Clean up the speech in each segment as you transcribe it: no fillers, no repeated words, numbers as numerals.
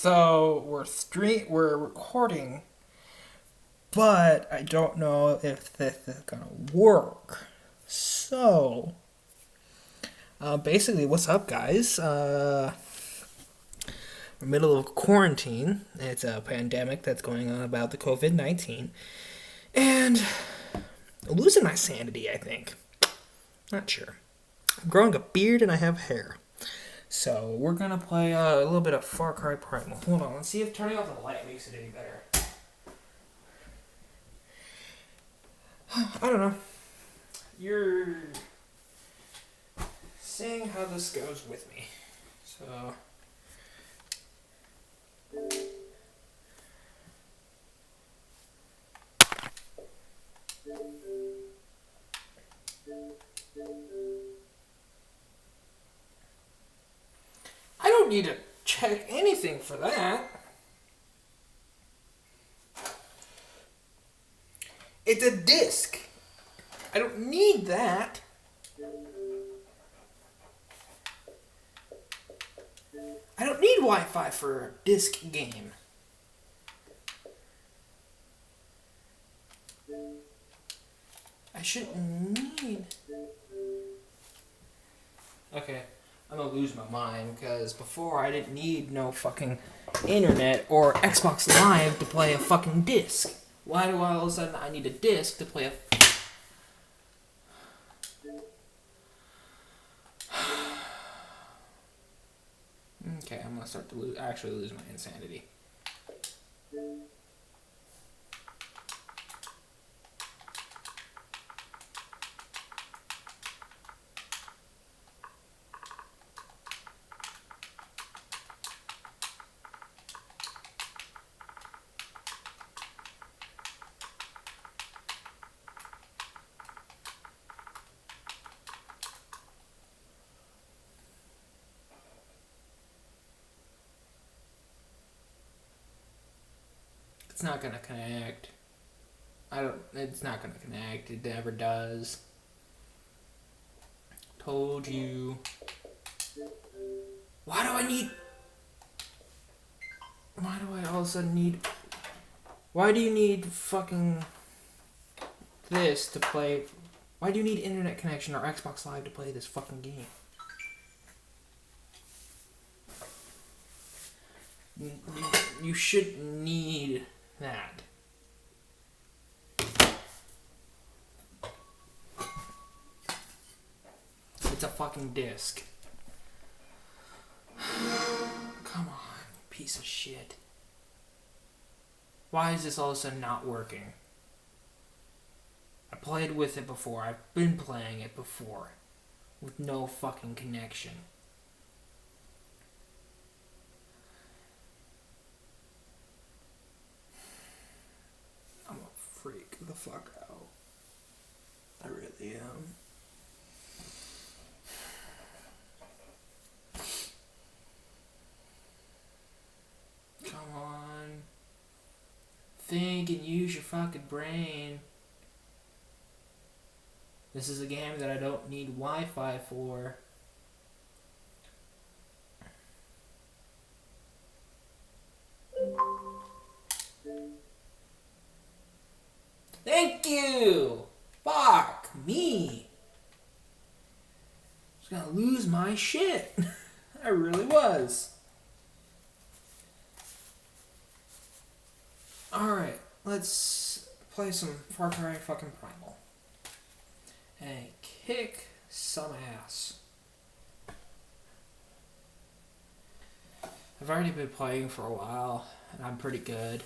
So we're recording, but I don't know if this is gonna work. So basically, what's up, guys? We're middle of quarantine. It's a pandemic that's going on about the COVID-19, and I'm losing my sanity. I think. Not sure. I'm growing a beard and I have hair. So we're gonna play a little bit of Far Cry Primal. Hold on, let's see if turning off the light makes it any better. I don't know. You're seeing how this goes with me. So I don't need to check anything for that. It's a disc. I don't need that. I don't need Wi-Fi for a disc game. I shouldn't need... Okay, I'm gonna lose my mind because before I didn't need no fucking internet or Xbox Live to play a fucking disc. Why do I all of a sudden I need a disc to play a... Okay, I'm gonna start to actually lose my insanity. It's not gonna connect. It's not gonna connect. It never does. Told you. Why do I need... Why do I all of a sudden need... Why do you need fucking this to play... Why do you need internet connection or Xbox Live to play this fucking game? You shouldn't need that. It's a fucking disc. Come on, piece of shit. Why is this all of a sudden not working? I played with it before. I've been playing it before. With no fucking connection. I'm a freak the fuck out. I really am. Come on. Think and use your fucking brain. This is a game that I don't need Wi-Fi for. Thank you! Fuck me! I was gonna lose my shit. I really was. Alright, let's play some Far Cry fucking Primal. And kick some ass. I've already been playing for a while, and I'm pretty good.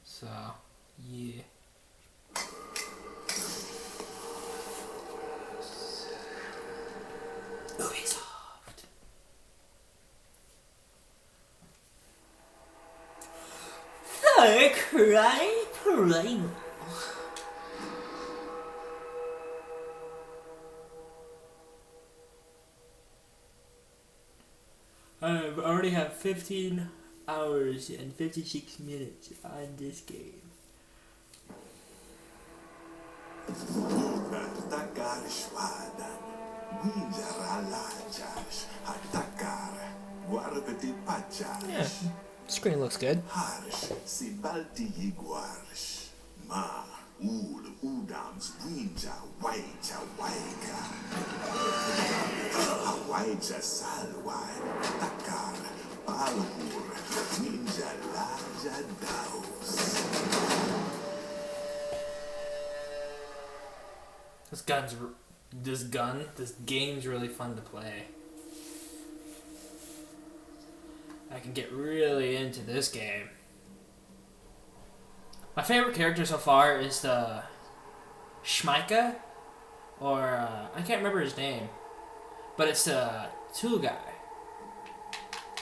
So, yeah. Ubisoft. Far Cry Primal. I already have 15 hours and 56 minutes on this game. Yeah, screen looks good. This game's really fun to play. I can get really into this game. My favorite character so far is the Schmeika, or I can't remember his name, but it's the tool guy.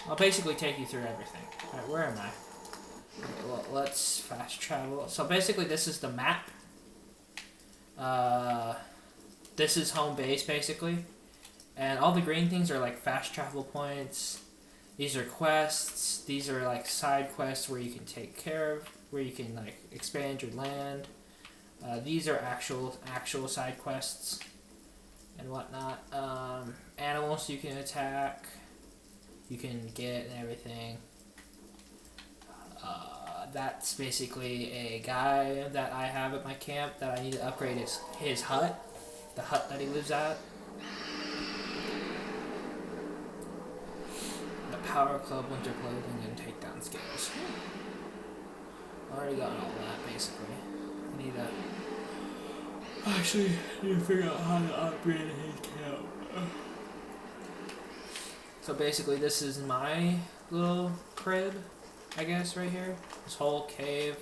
I'll basically take you through everything. Alright, where am I? Okay, well, let's fast travel. So basically this is the map. This is home base basically. And all the green things are like fast travel points. These are quests. These are like side quests where you can take care of, where you can like expand your land. These are actual side quests and whatnot. Animals you can attack, you can get, and everything. That's basically a guy that I have at my camp that I need to upgrade his hut, the hut that he lives at. The Power Club, Winter Clothing, and Takedown Skills. Already got all that basically. I need to figure out how to upgrade his camp. So basically this is my little crib, I guess, right here. This whole cave.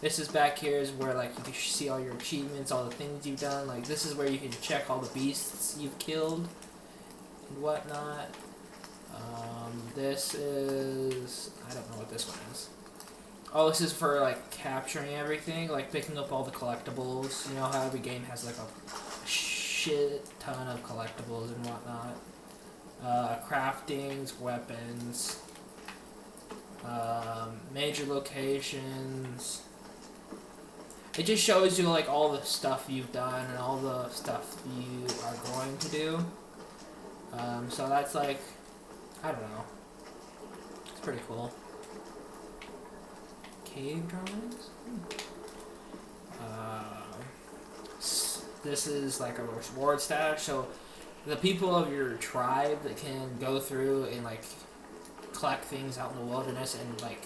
This is back here is where like you can see all your achievements, all the things you've done. Like this is where you can check all the beasts you've killed and whatnot. This is, I don't know what this one is. Oh, this is for like capturing everything, like picking up all the collectibles. You know how every game has like a shit ton of collectibles and whatnot. Craftings, weapons, major locations. It just shows you like all the stuff you've done and all the stuff you are going to do. So that's like, I don't know. It's pretty cool. Cave drawings? This is like a reward stash, so the people of your tribe that can go through and like collect things out in the wilderness and like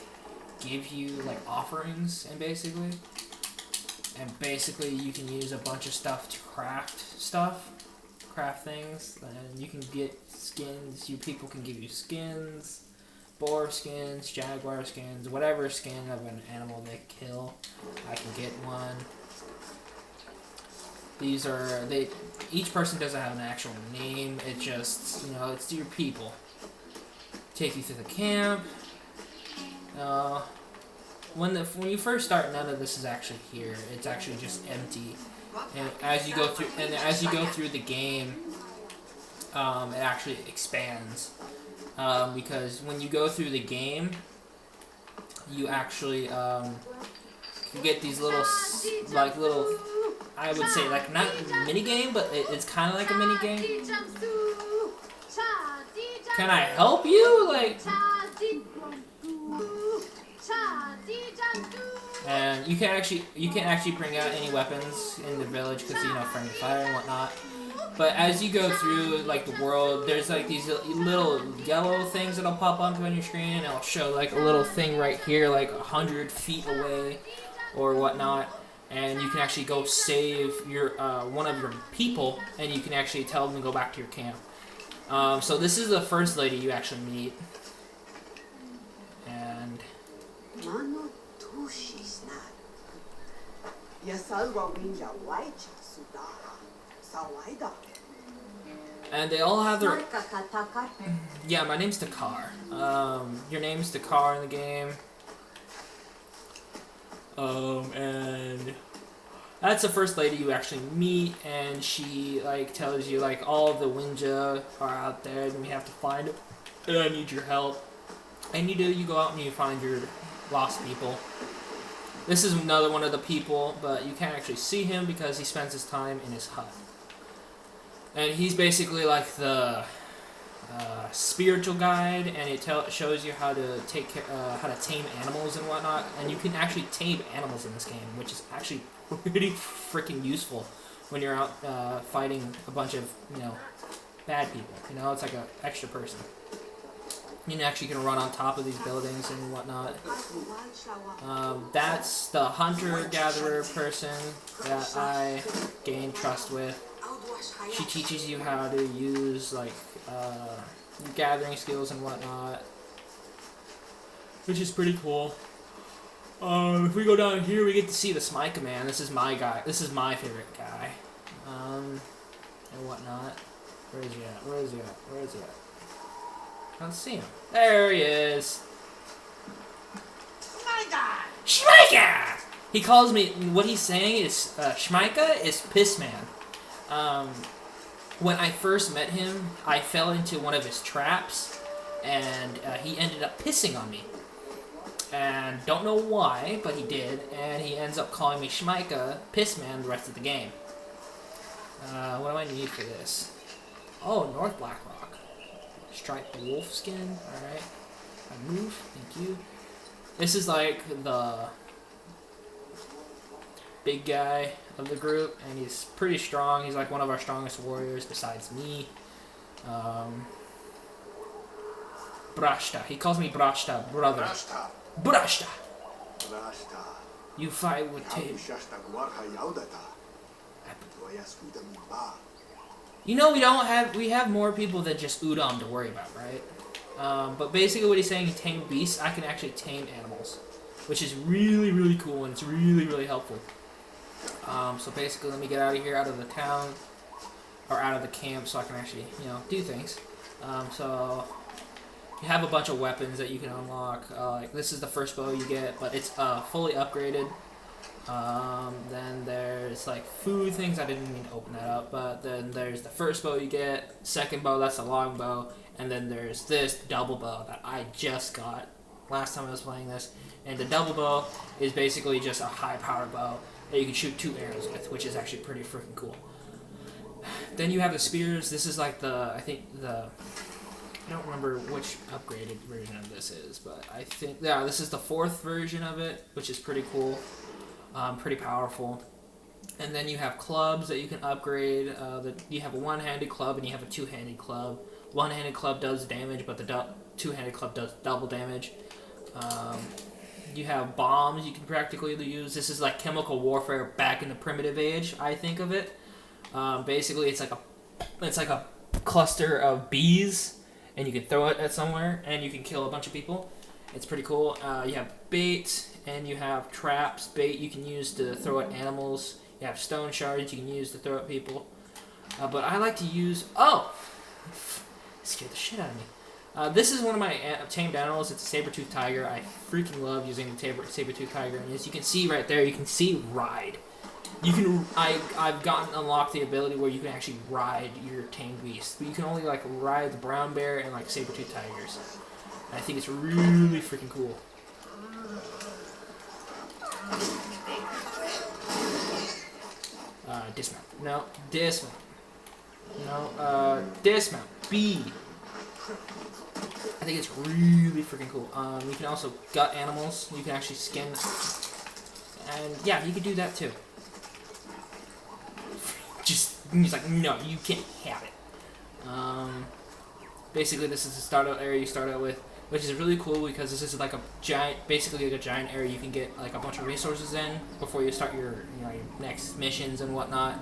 give you like offerings and basically you can use a bunch of stuff to craft things, and you can get skins. You people can give you skins, boar skins, jaguar skins, whatever skin of an animal they kill. I can get one. These are each person doesn't have an actual name. It just, it's your people. Take you through the camp. When you first start, none of this is actually here. It's actually just empty. And as you go through the game, it actually expands. Because when you go through the game, you actually you get these little, I would say, like, not mini game, but it's kind of like a mini game. Can I help you? Like, and you can't actually bring out any weapons in the village because friendly fire and whatnot. But as you go through like the world, there's like these little yellow things that'll pop up on your screen, and it'll show like a little thing right here, like 100 feet away or whatnot. And you can actually go save your one of your people, and you can actually tell them to go back to your camp. So this is the first lady you actually meet, and they all have their. Yeah, my name's Takar. Your name's Takar in the game. And that's the first lady you actually meet, and she like tells you like all the Winja are out there, and we have to find them. And I need your help. And you go out and you find your lost people. This is another one of the people, but you can't actually see him because he spends his time in his hut. And he's basically like the spiritual guide, and it shows you how to how to tame animals and whatnot. And you can actually tame animals in this game, which is actually pretty freaking useful when you're out fighting a bunch of bad people. It's like an extra person. You actually can run on top of these buildings and whatnot. That's the hunter-gatherer person that I gained trust with. She teaches you how to use gathering skills and whatnot, which is pretty cool. If we go down here, we get to see the Smika man. This is my guy. This is my favorite guy. And whatnot. Where is he at? Where is he at? Where is he at? I don't see him. There he is. Smika! He calls me, what he's saying is, Smika is Piss Man. When I first met him, I fell into one of his traps, and he ended up pissing on me. And don't know why, but he did, and he ends up calling me Smika, Piss Man, the rest of the game. What do I need for this? Oh, North Blackrock. Striped wolf skin, alright. I move, thank you. This is like the big guy of the group, and he's pretty strong. He's like one of our strongest warriors besides me. Brashta. He calls me Brashta, brother. Brashta. You fight with tape. We have more people than just Udam to worry about, right? But basically what he's saying, he tamed beasts. I can actually tame animals, which is really, really cool, and it's really, really helpful. So basically, let me get out of here, out of the town, or out of the camp, so I can actually, do things. So you have a bunch of weapons that you can unlock. Like this is the first bow you get, but it's fully upgraded. Then there's like food things. I didn't mean to open that up, but then there's the first bow you get, second bow, that's a long bow, and then there's this double bow that I just got last time I was playing this. And the double bow is basically just a high power bow that you can shoot 2 arrows with, which is actually pretty freaking cool. Then you have the spears. This is like I don't remember which upgraded version of this is, but I think, this is the 4th version of it, which is pretty cool. Pretty powerful. And then you have clubs that you can upgrade. You have a one-handed club and you have a two-handed club. One-handed club does damage, but the two-handed club does double damage. You have bombs you can practically use. This is like chemical warfare back in the primitive age, I think of it. Basically, it's like a cluster of bees, and you can throw it at somewhere, and you can kill a bunch of people. It's pretty cool. You have bait, and you have traps. Bait you can use to throw at animals. You have stone shards you can use to throw at people. But I like to use... Oh! Scared the shit out of me. This is one of my tamed animals. It's a saber-toothed tiger. I freaking love using the saber-toothed tiger. And as you can see right there, you can see ride. I've unlocked the ability where you can actually ride your tamed beast. But you can only ride the brown bear and saber-toothed tigers. And I think it's really freaking cool. Dismount. No. Dismount. No. Dismount. B. I think it's really freaking cool. You can also gut animals. You can actually skin. And yeah, you can do that too. He's like, no, you can't have it. Basically, this is the startup area you start out with, which is really cool because this is like a giant, basically like a giant area you can get a bunch of resources in before you start your next missions and whatnot.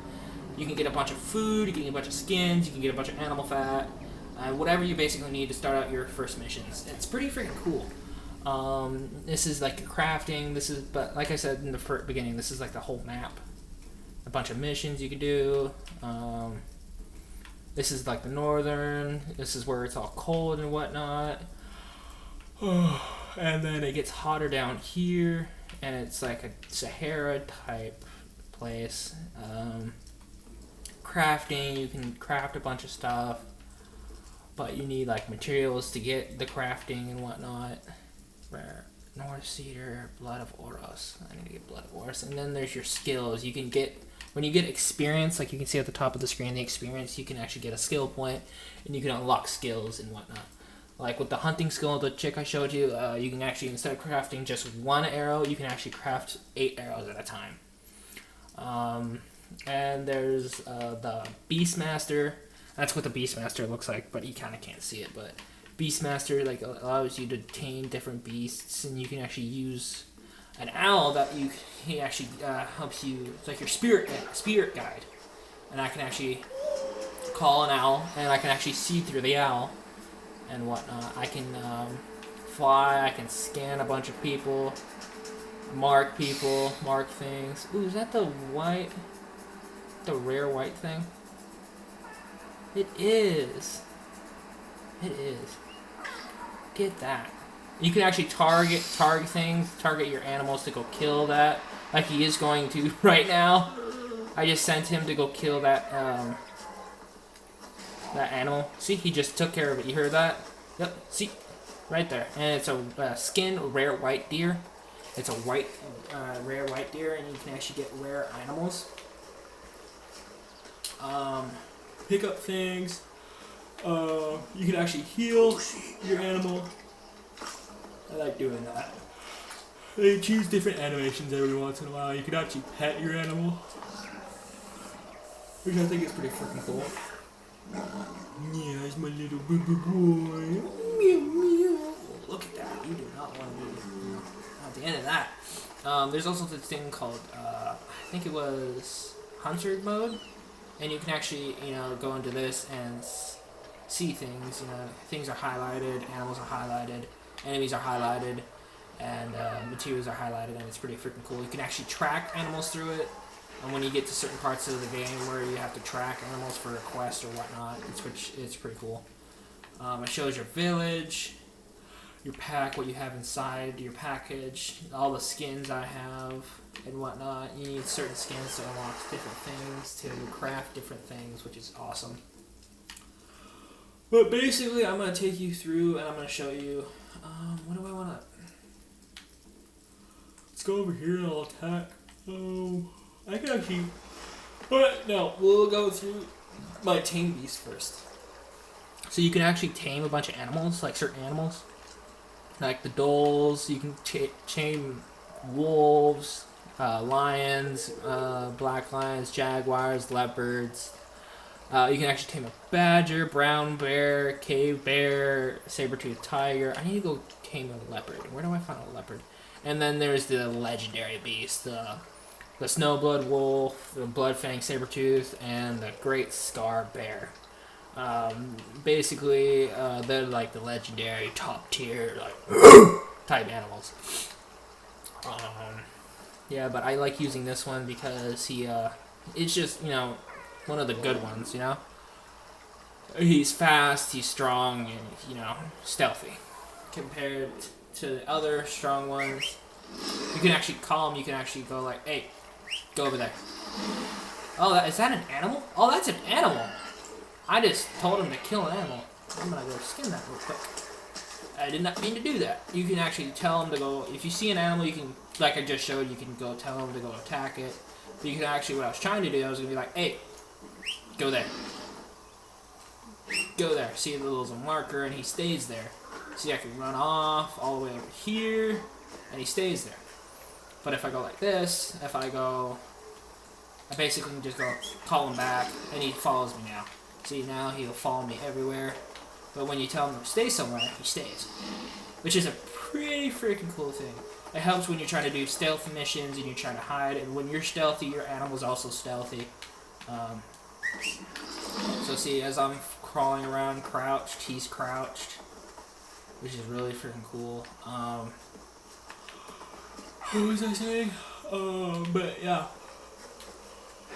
You can get a bunch of food, you can get a bunch of skins, you can get a bunch of animal fat, whatever you basically need to start out your first missions. It's pretty freaking cool. This is like crafting. But like I said in the beginning, this is like the whole map. A bunch of missions you can do. This is like the northern. This is where it's all cold and whatnot. And then it gets hotter down here, and it's like a Sahara type place. Crafting, you can craft a bunch of stuff, but you need materials to get the crafting and whatnot. Rare North Cedar, Blood of Oros. I need to get Blood of Oros. And then there's your skills. You can get when you get experience, like you can see at the top of the screen, the experience, you can actually get a skill point, and you can unlock skills and whatnot. Like with the hunting skill, the chick I showed you, you can actually, instead of crafting just one arrow, you can actually craft 8 arrows at a time. And there's the Beastmaster. That's what the Beastmaster looks like, but you kind of can't see it. But Beastmaster like allows you to tame different beasts, and you can actually use an owl that he actually helps you. It's like your spirit guide, and I can actually call an owl, and I can actually see through the owl and whatnot. I can fly. I can scan a bunch of people, mark things. Ooh, is that the rare white thing? It is. Get that. You can actually target things, target your animals to go kill that, like he is going to right now. I just sent him to go kill that animal. See, he just took care of it. You heard that? Yep. See, right there. And it's a skin rare white deer. It's a rare white deer, and you can actually get rare animals. Pick up things. You can actually heal your animal. I like doing that. They choose different animations every once in a while. You can actually pet your animal, which I think is pretty freaking cool. Yeah, it's my little boo-boo boy. Meow, meow. Look at that. You do not want to be at the end of that. There's also this thing called, I think it was Hunter mode. And you can actually, go into this and see things. Things are highlighted, animals are highlighted, enemies are highlighted, and materials are highlighted, and it's pretty freaking cool. You can actually track animals through it, and when you get to certain parts of the game where you have to track animals for a quest or whatnot, it's pretty cool. It shows your village, your pack, what you have inside your package, all the skins I have, and whatnot. You need certain skins to unlock different things, to craft different things, which is awesome. But basically, I'm going to take you through, and I'm going to show you, what do I want to... Let's go over here and I'll attack. I can actually... Alright, no, we'll go through my tame beast first. So you can actually tame a bunch of animals, like certain animals. Like the dholes, you can tame wolves, lions, black lions, jaguars, leopards. You can actually tame a badger, brown bear, cave bear, saber-toothed tiger. I need to go tame a leopard. Where do I find a leopard? And then there's the legendary beast, the snowblood wolf, the bloodfang saber-tooth, and the great scar bear. Basically, they're like the legendary top tier type animals. Yeah, but I like using this one because it's just, one of the good ones, He's fast, he's strong, and, stealthy. Compared to the other strong ones, you can actually call him, you can actually go like, hey, go over there. Oh, is that an animal? Oh, that's an animal! I just told him to kill an animal. I'm gonna go skin that real quick. I did not mean to do that. You can actually tell him to go, if you see an animal, you can, like I just showed, you can go tell him to go attack it. But you can actually, what I was trying to do, I was gonna be like, hey, go there. Go there. See, there's a marker, and he stays there. See, I can run off all the way over here, and he stays there. But if I go like this, I basically can just go call him back, and he follows me now. See, now he'll follow me everywhere. But when you tell him to stay somewhere, he stays. Which is a pretty freaking cool thing. It helps when you're trying to do stealth missions and you're trying to hide. And when you're stealthy, your animal's also stealthy. So see, as I'm crawling around crouched, he's crouched. Which is really freaking cool. What was I saying? But yeah.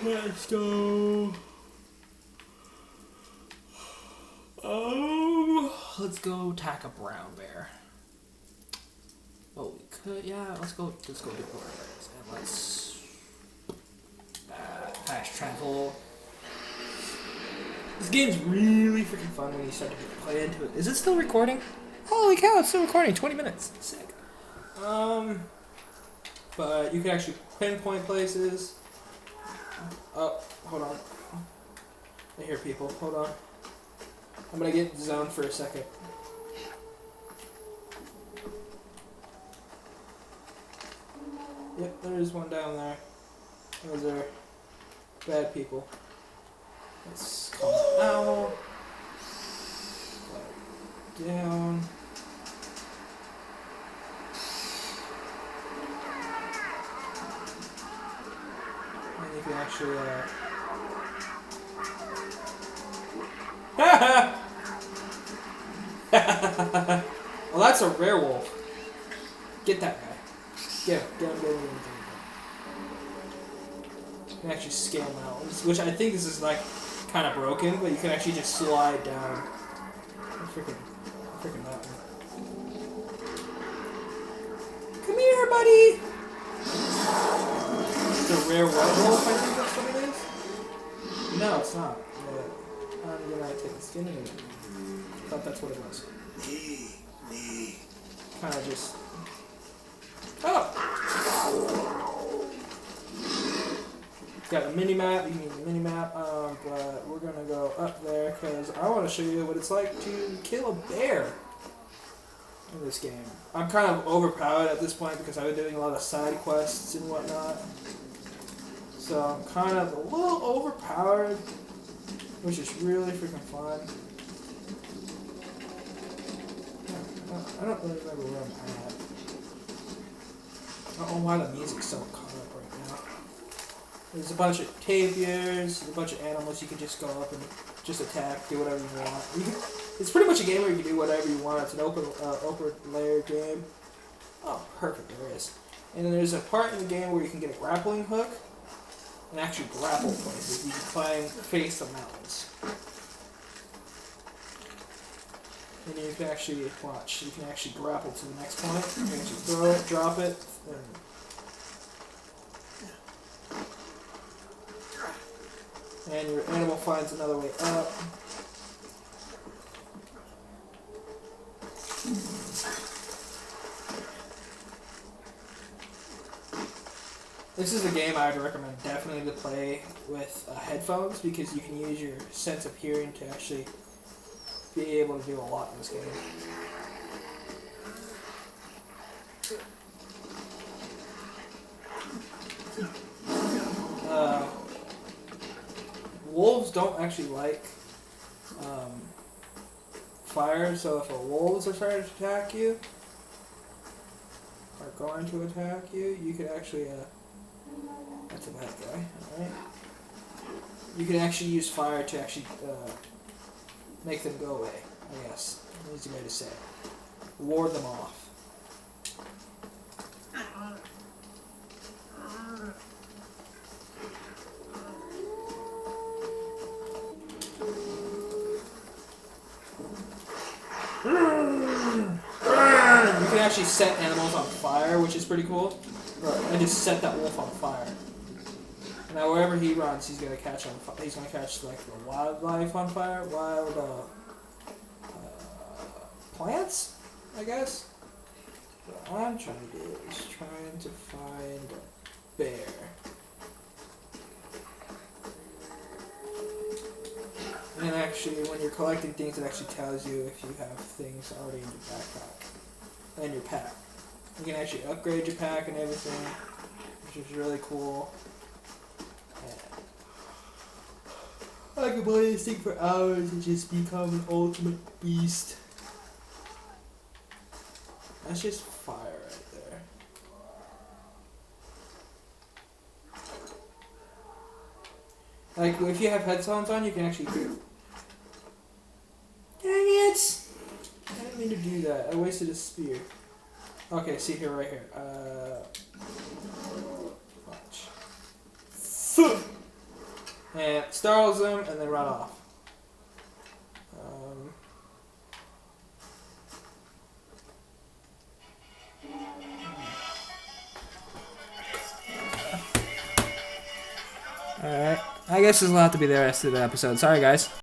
Let's go... let's go attack a brown bear. Well, we could, yeah. Let's go do brown bears, and let's fast travel. This game's really freaking fun when you start to play into it. Is it still recording? Holy cow! It's still recording. 20 minutes. Sick. But you can actually pinpoint places. Oh, hold on. I hear people. Hold on. I'm gonna get zoned for a second. Yep, there is one down there. Those are bad people. Let's calm out. Down. And you can actually, well, that's a rare wolf. Get that guy. Get him. Get him. You can actually scale mountains, which I think this is like kind of broken, but you can actually just slide down a freaking mountain. Come here, buddy. It's a rare white wolf, I think that's what it is. No, it's not. I'm gonna take the skin of it. I thought that's what it was. Kind of just. Oh! Got a mini map. You can use a mini map, but we're gonna go up there because I want to show you what it's like to kill a bear in this game. I'm kind of overpowered at this point because I've been doing a lot of side quests and whatnot. So I'm kind of a little overpowered, which is really freaking fun. I don't really remember where I'm at. I don't know why the music's so caught up right now. There's a bunch of tapirs, a bunch of animals you can just go up and just attack, do whatever you want. It's pretty much a game where you can do whatever you want. It's an open layer game. Oh, perfect, there is. And then there's a part in the game where you can get a grappling hook and actually grapple places. You can climb, face the mountains. And you can actually, watch, you can actually grapple to the next point. You can actually throw it, drop it, and your animal finds another way up. This is a game I would recommend definitely to play with headphones because you can use your sense of hearing to actually be able to do a lot in this game. Wolves don't actually like fire, so if a wolves are starting to attack you, or going to attack you, you could actually, that's a bad guy, alright? You can actually use fire to actually make them go away, I guess. Easy way to say it. Ward them off. You can actually set animals on fire, which is pretty cool. I just set that wolf on fire. Now wherever he runs, he's gonna catch on. He's gonna catch like the wildlife on fire, wild plants, I guess. What I'm trying to do is trying to find a bear. And actually, when you're collecting things, it actually tells you if you have things already in your backpack and your pack. You can actually upgrade your pack and everything, which is really cool. And I could play this thing for hours and just become an ultimate beast. That's just fire right there. Like, if you have headphones on, you can actually do. Dang it! I didn't mean to do that. I wasted a spear. Okay, see here, right here. Watch. And startles them and then run off. Alright. I guess there's a lot to be the rest of the episode. Sorry, guys.